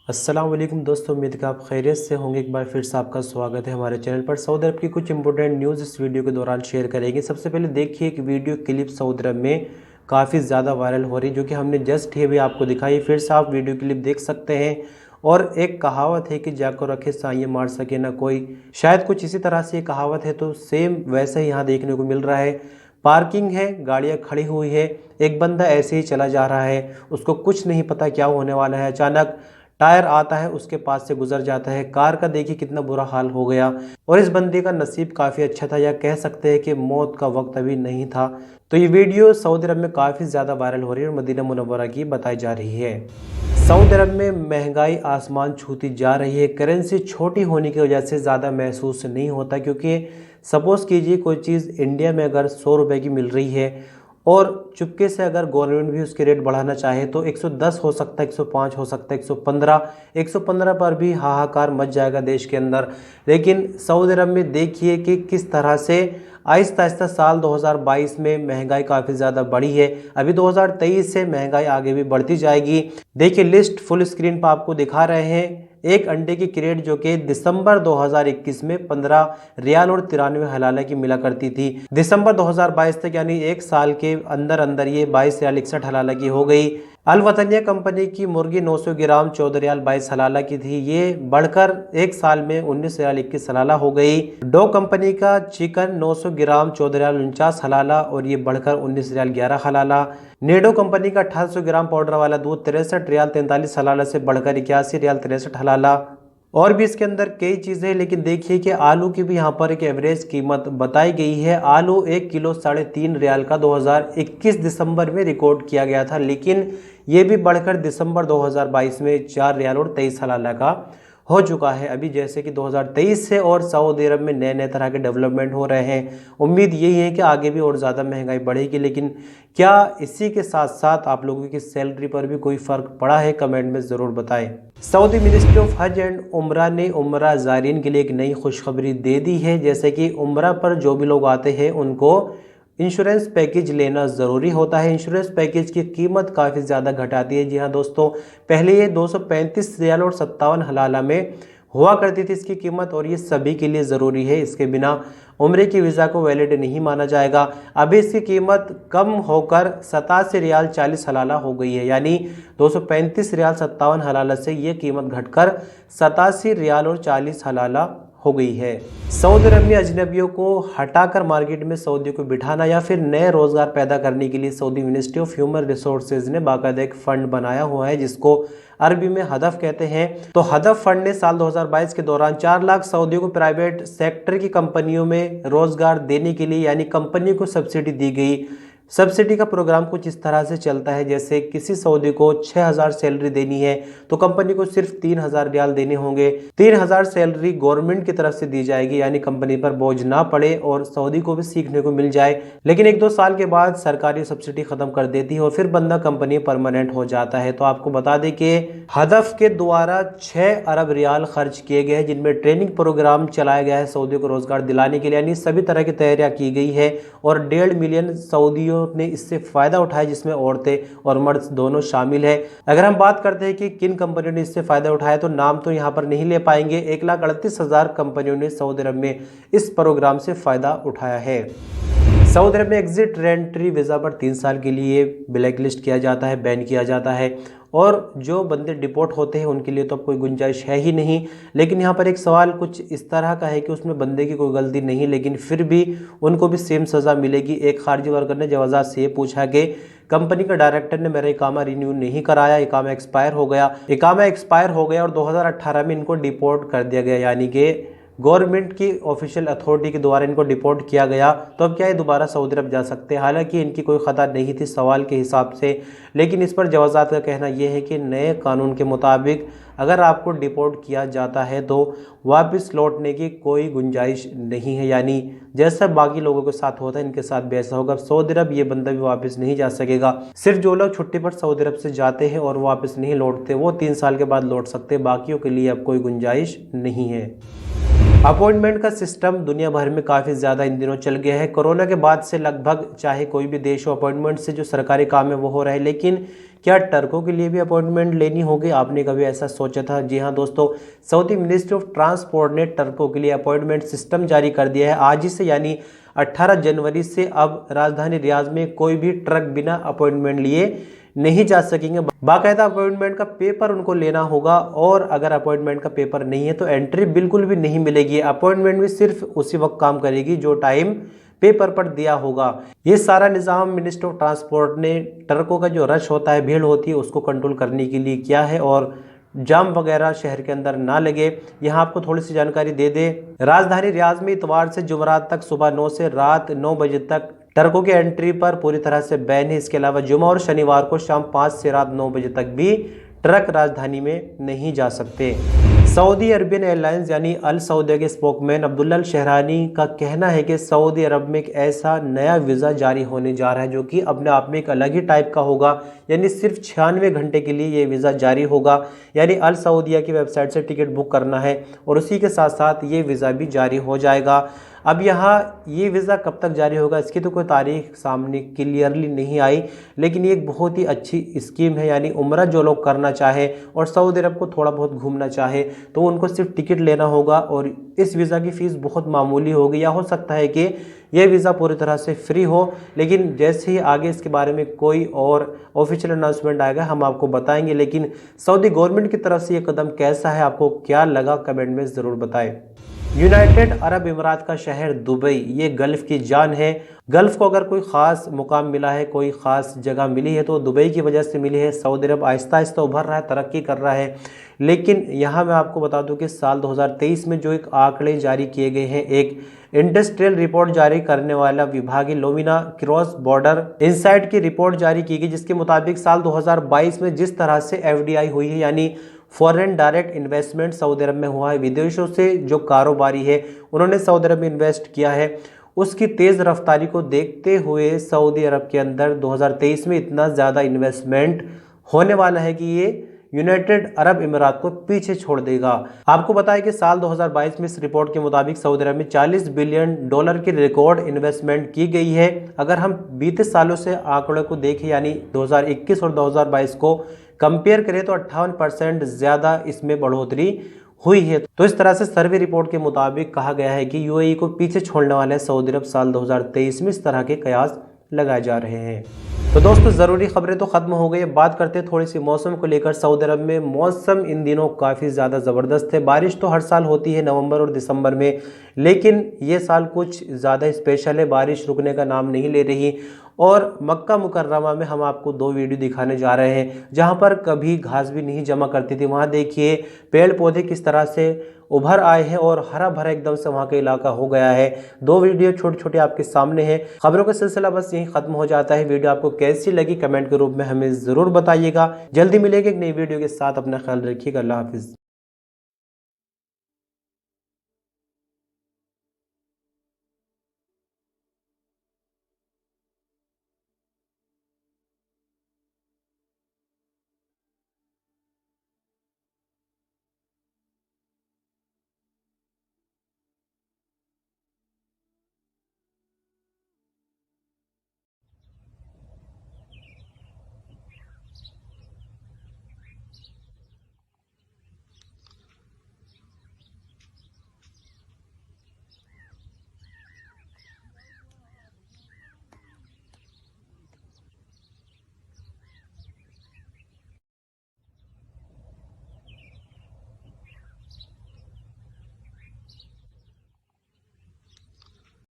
अस्सलाम वालेकुम दोस्तों, उम्मीद का आप खैरियत से होंगे। एक बार फिर से आपका स्वागत है हमारे चैनल पर। सऊदी अरब की कुछ इंपॉर्टेंट न्यूज़ इस वीडियो के दौरान शेयर करेंगे। सबसे पहले देखिए एक वीडियो क्लिप सऊदी अरब में काफ़ी ज़्यादा वायरल हो रही है, जो कि हमने जस्ट ही अभी आपको दिखाई। फिर से आप वीडियो क्लिप देख सकते हैं। और एक कहावत है कि जाको रखे साइयाँ मार सके ना कोई, शायद कुछ इसी तरह से ये कहावत है, तो सेम वैसे ही यहाँ देखने को मिल रहा है। पार्किंग है, गाड़ियाँ खड़ी हुई है, एक बंदा ऐसे ही चला जा रहा है, उसको कुछ नहीं पता क्या होने वाला है। अचानक टायर आता है, उसके पास से गुजर जाता है। कार का देखिए कितना बुरा हाल हो गया। और इस बंदे का नसीब काफ़ी अच्छा था, या कह सकते हैं कि मौत का वक्त अभी नहीं था। तो ये वीडियो सऊदी अरब में काफ़ी ज़्यादा वायरल हो रही है और मदीना मुनव्वरा की बताई जा रही है। सऊदी अरब में महंगाई आसमान छूती जा रही है। करेंसी छोटी होने की वजह से ज़्यादा महसूस नहीं होता, क्योंकि सपोज़ कीजिए कोई चीज़ इंडिया में अगर 100 रुपये की मिल रही है और चुपके से अगर गवर्नमेंट भी उसके रेट बढ़ाना चाहे तो 110 हो सकता है, 105 हो सकता है, 115 पर भी हाहाकार मच जाएगा देश के अंदर। लेकिन सऊदी अरब में देखिए कि किस तरह से आहिस्ता आहिस्ता साल 2022 में महंगाई काफ़ी ज़्यादा बढ़ी है। अभी 2023 से महंगाई आगे भी बढ़ती जाएगी। देखिए लिस्ट फुल स्क्रीन पर आपको दिखा रहे हैं। एक अंडे की क्रेट जो कि दिसंबर 2021 में 15 रियाल और 93 हलाला की मिला करती थी, दिसंबर 2022 तक यानी एक साल के अंदर अंदर ये 22 रियाल 61 हलाला की हो गई। अल वतनिया कंपनी की मुर्गी 900 ग्राम 14 रियाल 22 हलाला की थी, ये बढ़कर एक साल में 19 रियाल 21 हलाला हो गई। डो कंपनी का चिकन 900 ग्राम 14 रियाल 49 हलाला और ये बढ़कर 19 रियाल 11 हलाला। नेडो कंपनी का 1800 ग्राम पाउडर वाला दूध 63 रियाल 43 हलाला से बढ़कर 81 रियाल 63 हलाला। और भी इसके अंदर कई चीज़ें, लेकिन देखिए कि आलू की भी यहाँ पर एक एवरेज कीमत बताई गई है। आलू 1 किलो 3.5 रियाल का 2021 दिसंबर में रिकॉर्ड किया गया था, लेकिन ये भी बढ़कर दिसंबर 2022 में 4 रियाल और 23 हलाला का हो चुका है। अभी जैसे कि 2023 से और सऊदी अरब में नए नए तरह के डेवलपमेंट हो रहे हैं। उम्मीद यही है कि आगे भी और ज़्यादा महंगाई बढ़ेगी। लेकिन क्या इसी के साथ साथ आप लोगों की सैलरी पर भी कोई फ़र्क पड़ा है? कमेंट में ज़रूर बताएं। सऊदी मिनिस्ट्री ऑफ हज एंड उम्रा ने उम्रा ज़ायरीन के लिए एक नई खुशखबरी दे दी है। जैसे कि उम्रा पर जो भी लोग आते हैं उनको इंश्योरेंस पैकेज लेना ज़रूरी होता है। इंश्योरेंस पैकेज की कीमत काफ़ी ज़्यादा घटाती है। जी हाँ दोस्तों, पहले ये 235 रियाल और 57 हलाला में हुआ करती थी इसकी कीमत, और ये सभी के लिए ज़रूरी है। इसके बिना उम्रे की वीज़ा को वैलिड नहीं माना जाएगा। अभी इसकी कीमत कम होकर 87 रियाल 40 हलाला हो गई है, यानी 235 रियाल 57 हलाला से ये कीमत घटकर 87 रियाल और 40 हलाला हो गई है। सऊदी अरब में अजनबियों को हटाकर मार्केट में सऊदियों को बिठाना या फिर नए रोजगार पैदा करने के लिए Saudi ministry of human resources ने बाकायदा एक फंड बनाया हुआ है, जिसको अरबी में हदफ कहते हैं। तो हदफ फंड ने साल 2022 के दौरान 4 लाख सऊदियों को प्राइवेट सेक्टर की कंपनियों में रोजगार देने के लिए, यानी कंपनी को सब्सिडी दी गई। सब्सिडी का प्रोग्राम कुछ इस तरह से चलता है, जैसे किसी सऊदी को 6000 सैलरी देनी है तो कंपनी को सिर्फ 3000 रियाल देने होंगे। 3000 सैलरी गवर्नमेंट की तरफ से दी जाएगी, यानी कंपनी पर बोझ ना पड़े और सऊदी को भी सीखने को मिल जाए। लेकिन 1-2 साल के बाद सरकारी सब्सिडी खत्म कर देती है और फिर बंदा कंपनी परमानेंट हो जाता है। तो आपको बता दें कि हदफ के द्वारा 6 अरब रियाल खर्च किए गए हैं, जिनमें ट्रेनिंग प्रोग्राम चलाया गया है सऊदी को रोजगार दिलाने के लिए, यानी सभी तरह की तैयारियां की गई है। और 1.5 मिलियन सऊदियों ने इससे फ़ायदा उठाया, जिसमें औरतें और मर्द दोनों शामिल है। अगर हम बात करते हैं कि किन कंपनियों ने इससे फ़ायदा उठाया, तो नाम तो यहाँ पर नहीं ले पाएंगे। 1,38,000 कंपनियों ने सऊदी अरब में इस प्रोग्राम से फ़ायदा उठाया है। सऊदी अरब में एग्जिट रेंट्री वीज़ा पर 3 साल के लिए ब्लैक लिस्ट किया जाता है, बैन किया जाता है। और जो बंदे डिपोर्ट होते हैं उनके लिए तो अब कोई गुंजाइश है ही नहीं। लेकिन यहाँ पर एक सवाल कुछ इस तरह का है कि उसमें बंदे की कोई गलती नहीं, लेकिन फिर भी उनको भी सेम सज़ा मिलेगी। एक खारजी वर्कर ने जवाज़ात से ये पूछा कि कंपनी का डायरेक्टर ने मेरा इकामा रिन्यू नहीं कराया, इकामा एक्सपायर हो गया और 2018 में इनको डिपोर्ट कर दिया गया, यानी कि गवर्नमेंट की ऑफिशियल अथॉरिटी के द्वारा इनको डिपोर्ट किया गया। तो अब क्या है, दोबारा सऊदी अरब जा सकते हैं। हालांकि इनकी कोई खता नहीं थी सवाल के हिसाब से, लेकिन इस पर जवाज़ात का कहना यह है कि नए कानून के मुताबिक अगर आपको डिपोर्ट किया जाता है तो वापस लौटने की कोई गुंजाइश नहीं है, यानी जैसा बाकी लोगों के साथ होता है इनके साथ भी ऐसा होगा। सऊदी अरब ये बंदा भी वापस नहीं जा सकेगा। सिर्फ जो लोग छुट्टी पर सऊदी अरब से जाते हैं और वापस नहीं लौटते वो 3 साल के बाद लौट सकते हैं, बाकियों के लिए अब कोई गुंजाइश नहीं है। अपॉइंटमेंट का सिस्टम दुनिया भर में काफ़ी ज़्यादा इन दिनों चल गया है। कोरोना के बाद से लगभग चाहे कोई भी देश हो, अपॉइंटमेंट से जो सरकारी काम है वो हो रहा है। लेकिन क्या ट्रकों के लिए भी अपॉइंटमेंट लेनी होगी? आपने कभी ऐसा सोचा था? जी हाँ दोस्तों, सऊदी मिनिस्ट्री ऑफ ट्रांसपोर्ट ने ट्रकों के लिए अपॉइंटमेंट सिस्टम जारी कर दिया है। आज ही से यानी 18 जनवरी से अब राजधानी रियाद में कोई भी ट्रक बिना अपॉइंटमेंट लिए नहीं जा सकेंगे। बाकायदा अपॉइंटमेंट का पेपर उनको लेना होगा, और अगर अपॉइंटमेंट का पेपर नहीं है तो एंट्री बिल्कुल भी नहीं मिलेगी। अपॉइंटमेंट भी सिर्फ उसी वक्त काम करेगी जो टाइम पेपर पर दिया होगा। ये सारा निज़ाम मिनिस्ट्री ऑफ ट्रांसपोर्ट ने ट्रकों का जो रश होता है, भीड़ होती है, उसको कंट्रोल करने के लिए किया है, और जाम वगैरह शहर के अंदर ना लगे। यहाँ आपको थोड़ी सी जानकारी दे दे, राजधानी रियाद में इतवार से जुमेरात तक सुबह 9 से रात 9 बजे तक ट्रकों की एंट्री पर पूरी तरह से बैन है। इसके अलावा जुमा और शनिवार को शाम 5 से रात 9 बजे तक भी ट्रक राजधानी में नहीं जा सकते। सऊदी अरबियन एयरलाइंस यानी अल सऊदिया के स्पोकमैन अब्दुल्ला अल शहरानी का कहना है कि सऊदी अरब में एक ऐसा नया वीज़ा जारी होने जा रहा है जो कि अपने आप में एक अलग ही टाइप का होगा। यानी सिर्फ 96 घंटे के लिए ये वीज़ा जारी होगा। यानी अल सऊदिया की वेबसाइट से टिकट बुक करना है और उसी के साथ साथ ये वीज़ा भी जारी हो जाएगा। अब यहाँ ये वीज़ा कब तक जारी होगा इसकी तो कोई तारीख सामने क्लियरली नहीं आई, लेकिन ये एक बहुत ही अच्छी स्कीम है। यानी उम्रा जो लोग करना चाहे और सऊदी अरब को थोड़ा बहुत घूमना चाहे तो उनको सिर्फ टिकट लेना होगा, और इस वीज़ा की फ़ीस बहुत मामूली होगी, या हो सकता है कि ये वीज़ा पूरी तरह से फ्री हो। लेकिन जैसे ही आगे इसके बारे में कोई और ऑफिशियल अनाउंसमेंट आएगा हम आपको बताएंगे। लेकिन सऊदी गवर्नमेंट की तरफ से ये कदम कैसा है, आपको क्या लगा, कमेंट में ज़रूर बताएं। यूनाइटेड अरब अमीरात का शहर दुबई, ये गल्फ़ की जान है। गल्फ़ को अगर कोई ख़ास मुकाम मिला है, कोई ख़ास जगह मिली है तो दुबई की वजह से मिली है। सऊदी अरब आहिस्ता आहिस्ता उभर रहा है, तरक्की कर रहा है। लेकिन यहाँ मैं आपको बता दूं कि साल 2023 में जो एक आंकड़े जारी किए गए हैं, एक इंडस्ट्रियल रिपोर्ट जारी करने वाला विभाग लोमिना क्रॉस बॉर्डर इंसाइट की रिपोर्ट जारी की गई, जिसके मुताबिक साल 2022 में जिस तरह से FDI हुई है, यानी फॉरेन डायरेक्ट इन्वेस्टमेंट सऊदी अरब में हुआ है, विदेशों से जो कारोबारी है उन्होंने सऊदी अरब में इन्वेस्ट किया है, उसकी तेज़ रफ्तारी को देखते हुए सऊदी अरब के अंदर 2023 में इतना ज़्यादा इन्वेस्टमेंट होने वाला है कि ये यूनाइटेड अरब अमीरात को पीछे छोड़ देगा। आपको बताया कि साल 2022 में इस रिपोर्ट के मुताबिक सऊदी अरब में $40 बिलियन की रिकॉर्ड इन्वेस्टमेंट की गई है। अगर हम बीते सालों से आंकड़ों को देखें, यानी 2021 और 2022 को कंपेयर करें तो 58% ज़्यादा इसमें बढ़ोतरी हुई है। तो इस तरह से सर्वे रिपोर्ट के मुताबिक कहा गया है कि UAE को पीछे छोड़ने वाले सऊदी अरब साल 2023 में इस तरह के कयास लगाए जा रहे हैं। तो दोस्तों, ज़रूरी खबरें तो ख़त्म हो गई। बात करते हैं थोड़ी सी मौसम को लेकर। सऊदी अरब में मौसम इन दिनों काफ़ी ज़्यादा ज़बरदस्त है। बारिश तो हर साल होती है नवंबर और दिसंबर में, लेकिन ये साल कुछ ज़्यादा स्पेशल है, बारिश रुकने का नाम नहीं ले रही। और मक्का मुकर्रमा में हम आपको 2 वीडियो दिखाने जा रहे हैं जहाँ पर कभी घास भी नहीं जमा करती थी। वहाँ देखिए पेड़ पौधे किस तरह से उभर आए हैं और हरा भरा एकदम से वहाँ का इलाका हो गया है। 2 वीडियो छोटे छोटे आपके सामने हैं। खबरों का सिलसिला बस यहीं खत्म हो जाता है। वीडियो आपको कैसी लगी कमेंट के रूप में हमें ज़रूर बताइएगा। जल्दी मिलेंगे एक नई वीडियो के साथ। अपना ख्याल रखिएगा। अल्लाह हाफिज़।